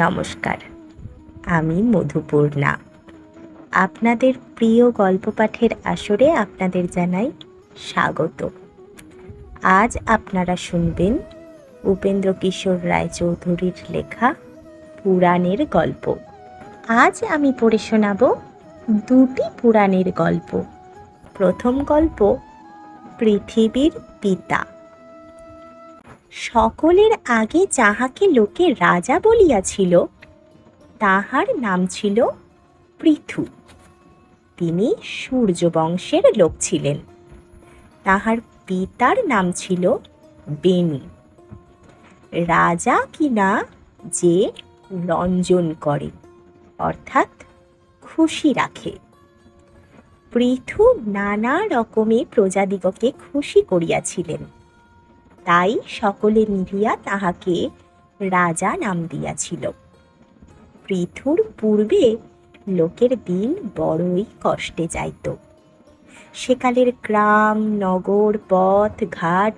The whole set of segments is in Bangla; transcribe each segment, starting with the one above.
নমস্কার, আমি মধুপূর্ণা। আপনাদের প্রিয় গল্প পাঠের আসরে আপনাদের জানাই স্বাগত। আজ আপনারা শুনবেন উপেন্দ্র কিশোর রায়চৌধুরীর লেখা পুরাণের গল্প। আজ আমি পড়ে শোনাব দুটি পুরাণের গল্প। প্রথম গল্প, পৃথিবীর পিতা। সকলের আগে যাহাকে লোকে রাজা বলিয়াছিল, তাহার নাম ছিল পৃথু। তিনি সূর্যবংশের লোক ছিলেন। তাহার পিতার নাম ছিল বেণী। রাজা কিনা যে রঞ্জন করে, অর্থাৎ খুশি রাখে। পৃথু নানা রকমে প্রজাদিগকে খুশি করিয়াছিলেন, তাই সকলে মিলিয়া তাহাকে রাজা নাম দিয়াছিল। পৃথুর পূর্বে লোকের দিন বড়ই কষ্টে যাইত। সেকালের গ্রাম, নগর, পথ ঘাট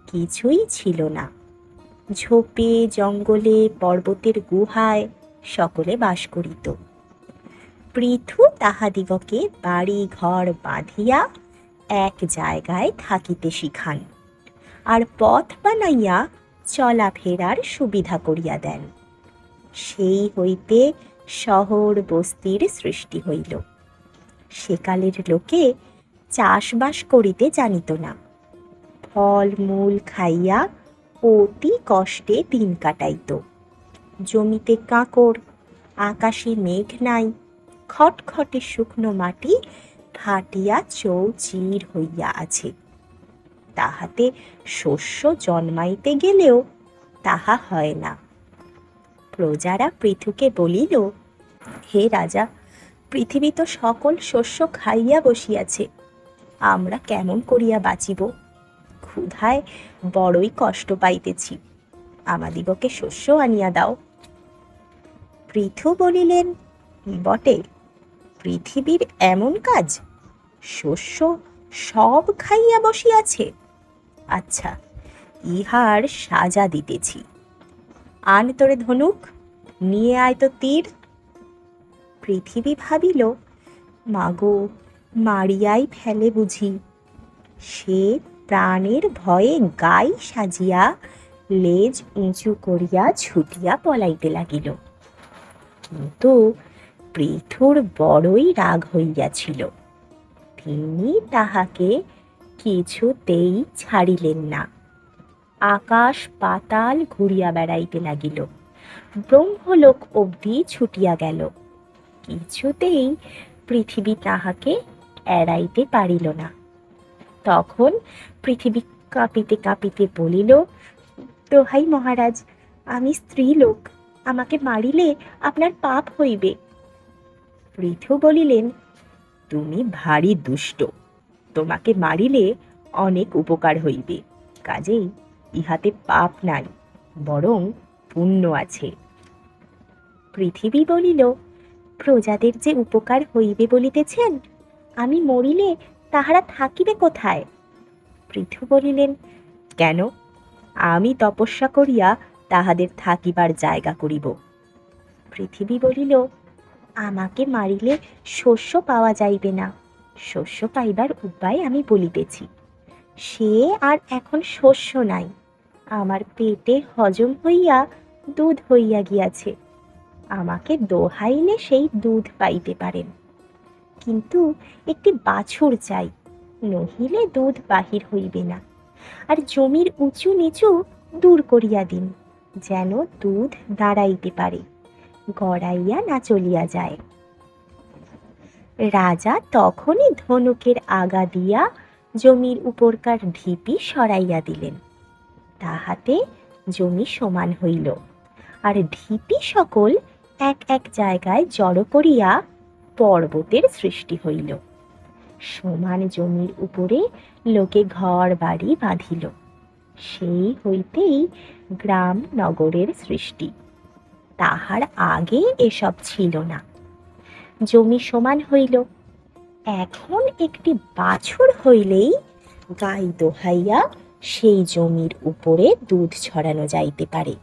কিছুই ছিল না। ঝোপে, জঙ্গলে, পর্বতের গুহায় সকলে বাস করিত। পৃথু তাহাদিগকে বাড়ি ঘর বাঁধিয়া এক জায়গায় থাকিতে শিখান, আর পথ বানাইয়া চলাফেরার সুবিধা করিয়া দেন। সেই হইতে শহর বস্তির সৃষ্টি হইল। সেকালের লোকে চাষবাস করিতে জানিত না। ফল মূল খাইয়া অতি কষ্টে দিন কাটাইত। জমিতে কাঁকড়, আকাশে মেঘ নাই, খটখটে শুকনো মাটি ফাটিয়া চৌচির হইয়া আছে। তাহাতে শস্য জন্মাইতে গেলেও তাহা হয় না। প্রজারা পৃথুকে বলিল, হে রাজা, পৃথিবী তো সকল শস্য খাইয়া বসিয়াছে, আমরা কেমন করিয়া বাঁচিব? ক্ষুধায় বড়ই কষ্ট পাইতেছি, আমাদিগকে শস্য আনিয়া দাও। পৃথু বলিলেন, বটে, পৃথিবীর এমন কাজ, শস্য সব খাইয়া বসিয়াছে? আচ্ছা, ইহার সাজা দিতেছি। আন তোরে ধনুক, নিয়ে আয় তো তীর। পৃথিবী ভাবিল, মাগো, মারিয়াই ফেলে বুঝি। সে প্রাণের ভয়ে গাই সাজিয়া লেজ উঁচু করিয়া ছুটিয়া পলাইতে লাগিল। কিন্তু পৃথুর বড়ই রাগ হইয়াছিল। তিনি তাহাকে কিছুতেই ছাড়িলেন না। আকাশ পাতাল ঘুরিয়া বেড়াইতে লাগিল, ব্রহ্মলোক অবধি ছুটিয়া গেল। কিছুতেই পৃথিবী তাহাকে এড়াইতে পারিল না। তখন পৃথিবী কাঁপিতে কাঁপিতে বলিল, দোহাই মহারাজ, আমি স্ত্রীলোক, আমাকে মারিলে আপনার পাপ হইবে। পৃথু বলিলেন, তুমি ভারী দুষ্ট, তোমাকে মারিলে অনেক উপকার হইবে, কাজেই ইহাতে পাপ নাই, বরং পুণ্য আছে। পৃথিবী বলিল, প্রজাদের যে উপকার হইবে বলিতেছেন, আমি মরিলে তাহারা থাকিবে কোথায়? পৃথু বলিলেন, কেন, আমি তপস্যা করিয়া তাহাদের থাকিবার জায়গা করিব। পৃথিবী বলিল, আমাকে মারিলে শস্য পাওয়া যাইবে না, শস্য পাইবার উপায় আমি বলিতেছি। সে আর এখন শস্য নাই, আমার পেটে হজম হইয়া দুধ হইয়া গিয়াছে। আমাকে দোহাইলে সেই দুধ পাইতে পারেন, কিন্তু একটি বাছুর চাই, নহিলে দুধ বাহির হইবে না। আর জমির উঁচু নিচু দূর করিয়া দিন, যেন দুধ দাঁড়াইতে পারে, গড়াইয়া না চলিয়া যায়। রাজা তখনই ধনুকের আগা দিয়া জমির উপরকার ঢিপি সরাইয়া দিলেন। তাহাতে জমি সমান হইল, আর ঢিপি সকল এক এক জায়গায় জড়ো করিয়া পর্বতের সৃষ্টি হইল। সমান জমির উপরে লোকে ঘর বাড়ি বাঁধিল। সেই হইতেই গ্রাম নগরের সৃষ্টি। তাহার আগে এসব ছিল না। জমি সমান হইল। এখন একটি বাছুর হইলেই গাই দোহাইয়া সেই জমির উপরে দুধ ছড়ানো যাইতে পারে।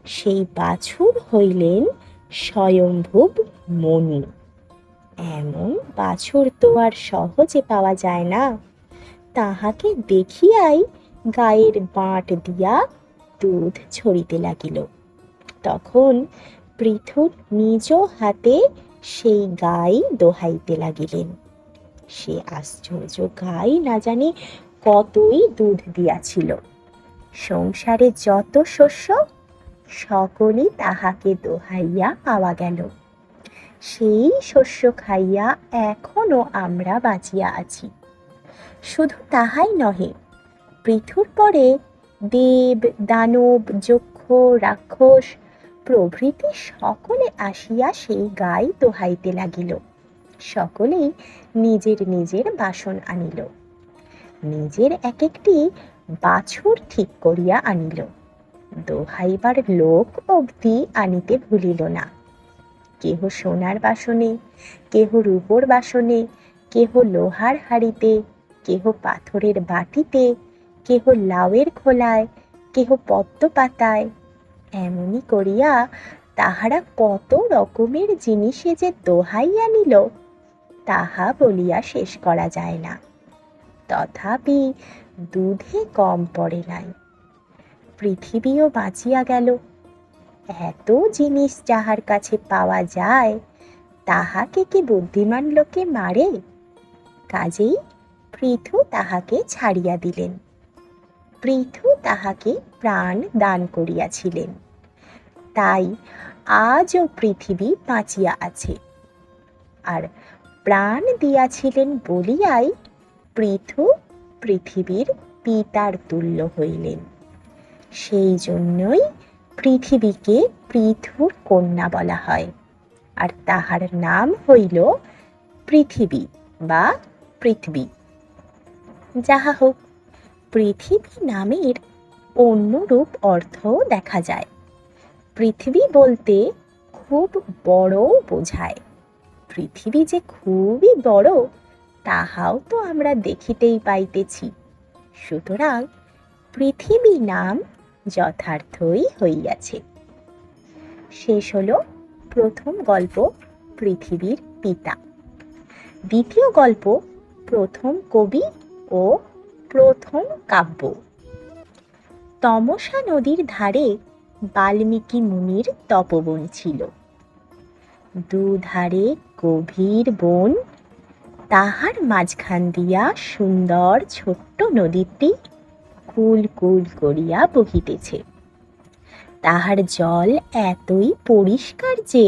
সেই বাছুর হইলেন স্বয়ম্ভুব মণি। এমন বাছুর তো আর সহজে পাওয়া যায় না। তাহাকে দেখিয়াই গায়ের বাঁট দিয়া দুধ ছড়িতে লাগিল। তখন পৃথুর নিজ হাতে সেই গাই দোহাইতে লাগিলেন। সে আশ্চর্য গাই না জানি কতই দুধ দিয়াছিল। সংসারে যত শস্য সকলই তাহাকে দোহাইয়া পাওয়া গেল। সেই শস্য খাইয়া এখনো আমরা বাঁচিয়া আছি। শুধু তাহাই নহে, পৃথুর পরে দেব, দানব, যক্ষ, রাক্ষস প্রভৃতি সকলে আসিয়া সেই গাই দোহাইতে লাগিল। সকলেই নিজের নিজের বাসন আনিল, নিজের এক একটি বাছুর ঠিক করিয়া আনিল। দোহাইবার লোক অবধি আনিতে ভুলিল না। কেহ সোনার বাসনে, কেহ রূপোর বাসনে, কেহ লোহার হাঁড়িতে, কেহ পাথরের বাটিতে, কেহ লাউয়ের খোলায়, কেহ পদ্ম পাতায়। এমনি করিয়া তাহারা কত রকমের জিনিসে যে দোহাইয়া নিল তাহা বলিয়া শেষ করা যায় না। তথাপি দুধে কম পড়ে নাই। পৃথিবীও বাঁচিয়া গেল। এত জিনিস যাহার কাছে পাওয়া যায় তাহাকে কি বুদ্ধিমান লোকে মারে? কাজেই পৃথু তাহাকে ছাড়িয়া দিলেন। পৃথু তাহাকে প্রাণ দান করিয়াছিলেন, তাই আজও পৃথিবী বাঁচিয়া আছে। আর প্রাণ দিয়াছিলেন বলিয়াই পৃথু পৃথিবীর পিতার তুল্য হইলেন। সেই জন্যই পৃথিবীকে পৃথুর কন্যা বলা হয়, আর তাহার নাম হইল পৃথিবী বা পৃথ্বী। যাহা হোক, পৃথিবী নামের অন্য রূপ অর্থও দেখা যায়। পৃথিবী বলতে খুব বড় বোঝায়। পৃথিবী যে খুবই বড় তাহাও তো আমরা দেখিতেই পাইতেছি। সুতরাং পৃথিবী নাম যথার্থই হইয়াছে। শেষ হলো প্রথম গল্প পৃথিবীর পিতা। দ্বিতীয় গল্প প্রথম কবি ও প্রথম কাব্য। তমসা নদীর ধারে বাল্মীকি মুনির তপবন ছিল। দুধারে গভীর বন, তাহার মাঝখান দিয়া সুন্দর ছোট্ট নদীটি কুল কুল করিয়া বহিতেছে। তাহার জল এতই পরিষ্কার যে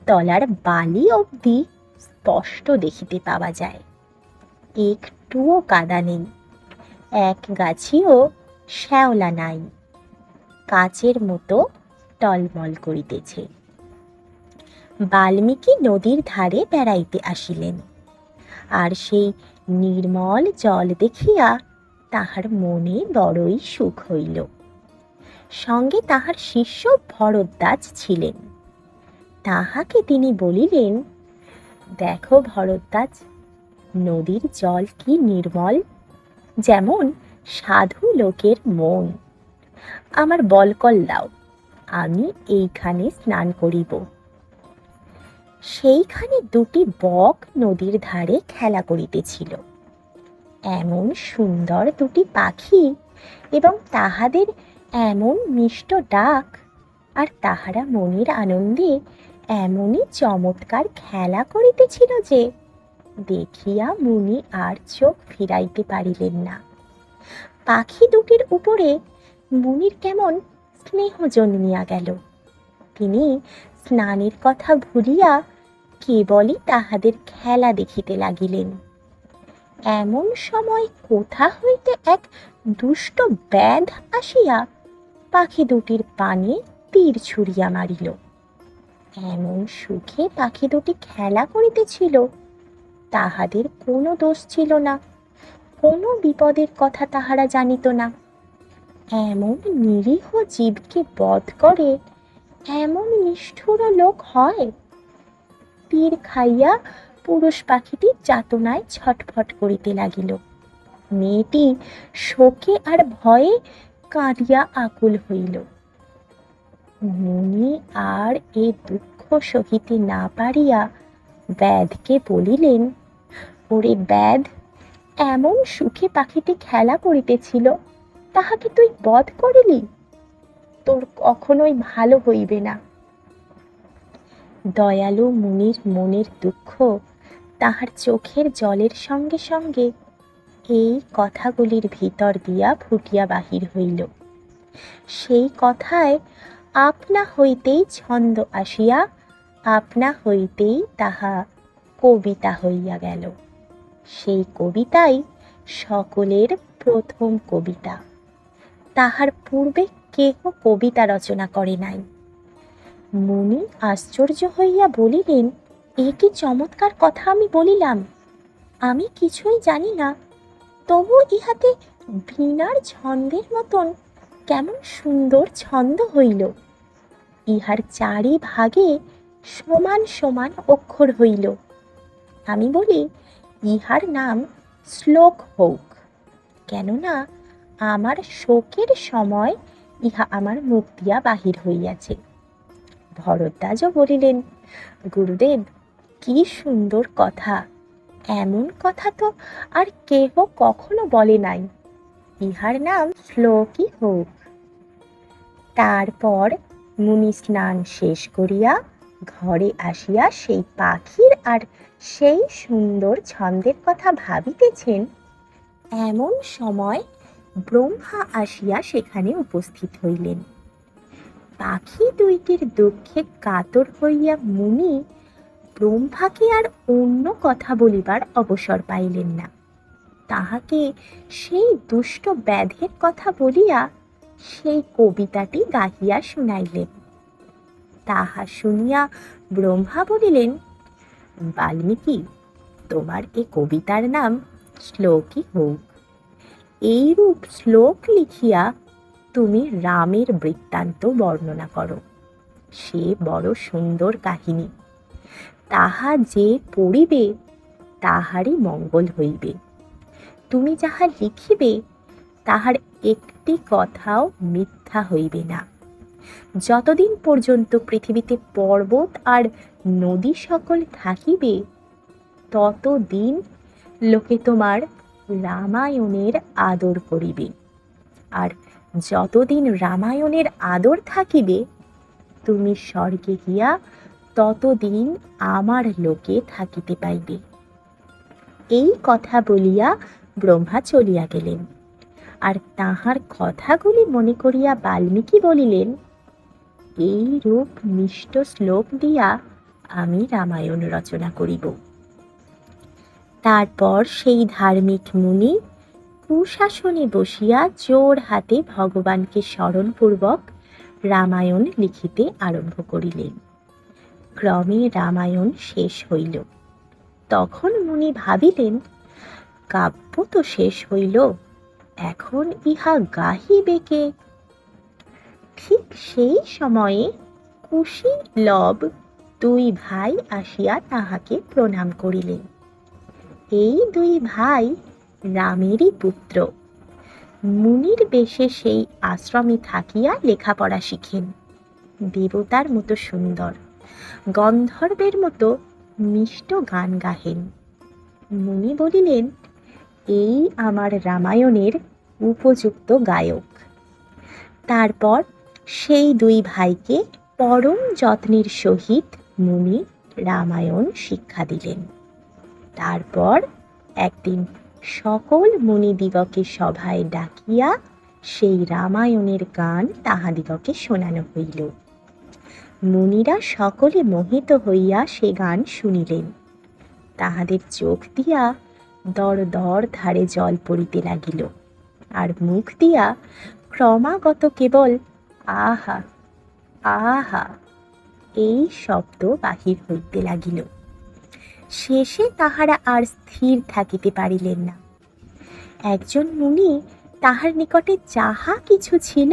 তলার বালি অবধি স্পষ্ট দেখিতে পাওয়া যায়। একটুও কাদা নেই, এক গাছিও শ্যাওলা নাই, কাচের মতো টলমল করিতেছে। বাল্মীকি নদীর ধারে বেড়াইতে আসিলেন, আর সেই নির্মল জল দেখিয়া তাহার মনে বড়ই সুখ হইল। সঙ্গে তাহার শিষ্য ভরদ্বাজ ছিলেন। তাহাকে তিনি বলিলেন, দেখো ভরদ্বাজ, নদীর জল কি নির্মল, যেমন সাধু লোকের মন। আমার বলকল দাও, আমি এইখানে স্নান করিব। সেইখানে দুটি বক নদীর ধারে খেলা করিতেছিল। এমন সুন্দর দুটি পাখি এবং তাহাদের এমন মিষ্ট ডাক, আর তাহারা মনের আনন্দে এমনই চমৎকার খেলা করিতেছিল যে দেখিয়া মুনি আর চোখ ফিরাইতে পারিলেন না। পাখি দুটির উপরে মুনির কেমন স্নেহ জন্মিয়া গেল। তিনি স্নানের কথা ভুলিয়া কেবলই তাহাদের খেলা দেখিতে লাগিলেন। এমন সময় কোথা হইতে এক দুষ্ট ব্যাধ আসিয়া পাখি দুটির পানে তীর ছুঁড়িয়া মারিল। এমন সুখে পাখি দুটি খেলা করিতেছিল, তাহাদের কোনো দোষ ছিল না, কোনো বিপদের কথা তাহারা জানিত না। এমন নিরীহ জীবকে বধ করে এমন নিষ্ঠুর লোক হয়? তীর খাইয়া পুরুষ পাখিটি যাতনায় ছটফট করিতে লাগিল। মেয়েটি শোকে আর ভয়ে কাঁদিয়া আকুল হইল। মুনি আর এ দুঃখ সহিতে না পারিয়া ব্যাধকে বলিলেন, ওরে ব্যাধ, এমন সুখে পাখিটি খেলা করিতেছিল, তাহাকে তুই বধ করিলি, তোর কখনোই ভালো হইবে না। দয়ালু মুনির মনের দুঃখ তাহার চোখের জলের সঙ্গে সঙ্গে এই কথাগুলির ভিতর দিয়া ফুটিয়া বাহির হইল। সেই কথায় আপনা হইতেই ছন্দ আসিয়া আপনা হইতেই তাহা কবিতা হইয়া গেল। সেই কবিতাই সকলের প্রথম কবিতা। তাহার পূর্বে কেহ কবিতা রচনা করে নাই। মুনি আশ্চর্য হইয়া বলিলেন, এ কি চমৎকার কথা আমি বলিলাম! আমি কিছুই জানি না, তবু ইহাতে বীণার ছন্দের মতন কেমন সুন্দর ছন্দ হইল। ইহার চারি ভাগে সমান সমান অক্ষর হইল। আমি বলি, ইহার নাম শ্লোক হোক, কেননা আমার শোকের সময় ইহা আমার মুখ দিয়া বাহির হইয়াছে। ভরদ্বাজও বলিলেন, গুরুদেব, কি সুন্দর কথা! এমন কথা তো আর কেহ কখনো বলে নাই। ইহার নাম শ্লোকই হোক। তারপর মুনি স্নান শেষ করিয়া ঘরে আসিয়া সেই পাখির আর সেই সুন্দর ছন্দের কথা ভাবিতেছেন, এমন সময় ব্রহ্মা আসিয়া সেখানে উপস্থিত হইলেন। পাখি দুইটির দুঃখে কাতর হইয়া মুনি ব্রহ্মাকে আর অন্য কথা বলিবার অবসর পাইলেন না। তাহাকে সেই দুষ্ট ব্যাধের কথা বলিয়া সেই কবিতাটি গাহিয়া শুনাইলেন। তাহা শুনিয়া ব্রহ্মা বলিলেন, বাল্মীকি, তোমার এ কবিতার নাম শ্লোকই হোক। এইরূপ শ্লোক লিখিয়া তুমি রামের বৃত্তান্ত বর্ণনা করো। সে বড় সুন্দর কাহিনী। তাহা যে পড়িবে তাহারই মঙ্গল হইবে। তুমি যাহা লিখিবে তাহার একটি কথাও মিথ্যা হইবে না। যতদিন পর্যন্ত পৃথিবীতে পর্বত আর নদী সকল থাকিবে, ততদিন লোকে তোমার রামায়ণের আদর করিবে। আর যতদিন রামায়ণের আদর থাকিবে, তুমি স্বর্গে গিয়া ততদিন আমার লোকে থাকিতে পাইবে। এই কথা বলিয়া ব্রহ্মা চলিয়া গেলেন। আর তাহার কথাগুলি মনে করিয়া বাল্মীকি বলিলেন, এই রূপ মিষ্ট শ্লোক দিয়া আমি রামায়ণ রচনা করিব। তারপর সেই ধার্মিক মুনি কুশাসনে বসিয়া জোর হাতে ভগবানকে স্মরণপূর্বক রামায়ণ লিখিতে আরম্ভ করিলেন। ক্রমে রামায়ণ শেষ হইল। তখন মুনি ভাবিলেন, কাব্য তো শেষ হইল, এখন ইহা গাহিবে কে? ঠিক সেই সময়ে কুশি লব দুই ভাই আসিয়া তাহাকে প্রণাম করিলেন। এই দুই ভাই রামেরই পুত্র। মুনির বেশে সেই আশ্রমে থাকিয়া লেখাপড়া শিখেন। দেবতার মতো সুন্দর, গন্ধর্বের মতো মিষ্ট গান গাহেন। মুনি বলিলেন, এই আমার রামায়ণের উপযুক্ত গায়ক। তারপর সেই দুই ভাইকে পরম যত্নের সহিত মুনি রামায়ণ শিক্ষা দিলেন। তারপর একদিন সকল মুনিদিগকে সভায় ডাকিয়া সেই রামায়ণের গান তাহাদিগকে শোনানো হইল। মুনিরা সকলে মোহিত হইয়া সে গান শুনিলেন। তাহাদের চোখ দিয়া দর দর ধারে জল পড়িতে লাগিল, আর মুখ দিয়া ক্রমাগত কেবল আহা আহা এই শব্দ বাহির হইতে লাগিল। শেষে তাহারা আর স্থির থাকিতে পারিলেন না। একজন মুনি তাহার নিকটে যাহা কিছু ছিল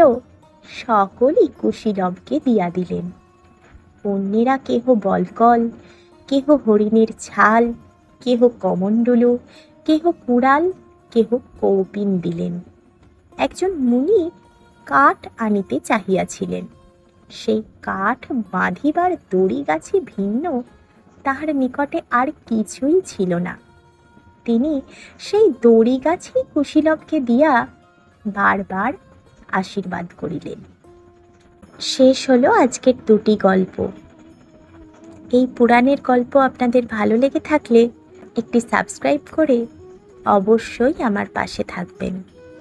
সকলই কুশীলবকে দিয়া দিলেন। অন্যেরা কেহ বলকল, কেহ হরিণের ছাল, কেহ কমণ্ডলু, কেহ কুড়াল, কেহ কৌপিন দিলেন। একজন মুনি কাঠ আনিতে চাহিয়াছিলেন। সেই কাঠ বাঁধিবার দড়ি গাছি ভিন্ন তাহার নিকটে আর কিছুই ছিল না। তিনি সেই দড়ি গাছি কুশীলবকে দিয়া বারবার আশীর্বাদ করিলেন। শেষ হলো আজকের দুটি গল্প। এই পুরাণের গল্প আপনাদের ভালো লেগে থাকলে একটি সাবস্ক্রাইব করে অবশ্যই আমার পাশে থাকবেন।